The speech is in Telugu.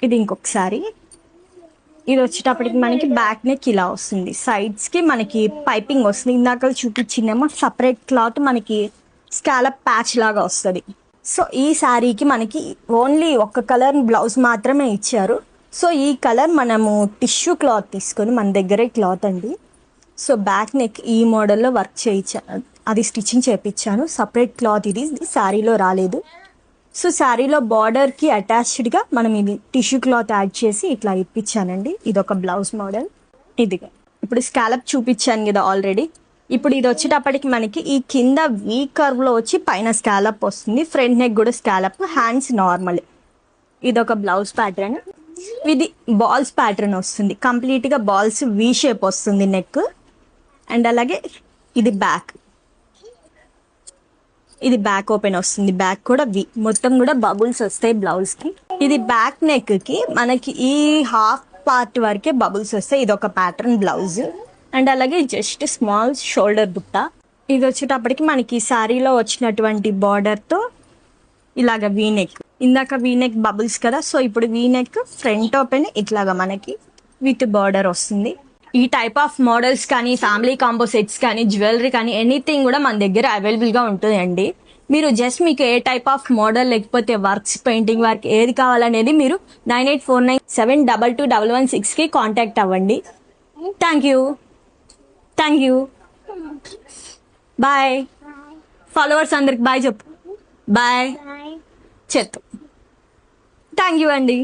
ఇది ఇంకొకసారి. ఇది వచ్చేటప్పటికి మనకి బ్యాక్ నెక్ ఇలా వస్తుంది, సైడ్స్ కి మనకి పైపింగ్ వస్తుంది. ఇందాక చూపించిందేమో సపరేట్ క్లాత్ మనకి స్కాలప్ ప్యాచ్ లాగా వస్తుంది. సో ఈ శారీకి మనకి ఓన్లీ ఒక కలర్ బ్లౌజ్ మాత్రమే ఇచ్చారు. సో ఈ కలర్ మనము టిష్యూ క్లాత్ తీసుకొని, మన దగ్గరే క్లాత్ అండి. సో బ్యాక్ నెక్ ఈ మోడల్లో వర్క్ చేయించాను, అది స్టిచ్చింగ్ చేయించాను. సపరేట్ క్లాత్ ఇది శారీలో రాలేదు. సో శారీలో బార్డర్కి అటాచ్డ్గా మనం ఇది టిష్యూ క్లాత్ యాడ్ చేసి ఇట్లా ఇప్పించానండి. ఇది ఒక బ్లౌజ్ మోడల్. ఇదిగా ఇప్పుడు స్కాలప్ చూపించాను కదా ఆల్రెడీ. ఇప్పుడు ఇది వచ్చేటప్పటికి మనకి ఈ కింద వీ కర్వ్లో వచ్చి పైన స్కాలప్ వస్తుంది. ఫ్రంట్ నెక్ కూడా స్కాలప్, హ్యాండ్స్ నార్మల్. ఇది ఒక బ్లౌజ్ ప్యాటర్న్. ఇది బాల్స్ ప్యాటర్న్ వస్తుంది, కంప్లీట్గా బాల్స్ వీ షేప్ వస్తుంది నెక్. అండ్ అలాగే ఇది బ్యాక్, ఇది బ్యాక్ ఓపెన్ వస్తుంది. బ్యాక్ కూడా వి, మొత్తం కూడా బబుల్స్ వస్తాయి బ్లౌజ్కి. ఇది బ్యాక్ నెక్కి మనకి ఈ హాఫ్ పార్ట్ వరకే బబుల్స్ వస్తాయి. ఇది ఒక ప్యాటర్న్ బ్లౌజ్. అండ్ అలాగే జస్ట్ స్మాల్ షోల్డర్ బుట్ట. ఇది వచ్చేటప్పటికి మనకి శారీలో వచ్చినటువంటి బార్డర్తో ఇలాగ వీనెక్. ఇందాక వీనెక్ బబుల్స్ కదా, సో ఇప్పుడు వీనెక్ ఫ్రంట్ ఓపెన్ ఇట్లాగా మనకి విత్ బార్డర్ వస్తుంది. ఈ టైప్ ఆఫ్ మోడల్స్ కానీ, ఫ్యామిలీ కాంబో సెట్స్ కానీ, జ్యువెలరీ కానీ ఎనీథింగ్ కూడా మన దగ్గర అవైలబుల్గా ఉంటుందండి. మీరు జస్ట్ మీకు ఏ టైప్ ఆఫ్ మోడల్ లేకపోతే వర్క్స్, పెయింటింగ్ వర్క్ ఏది కావాలనేది మీరు 9849722116కి కాంటాక్ట్ అవ్వండి. Thank you. బాయ్. ఫాలోవర్స్ అందరికి బాయ్ చెప్పు. బాయ్ చెత్త. థ్యాంక్ యూ అండి.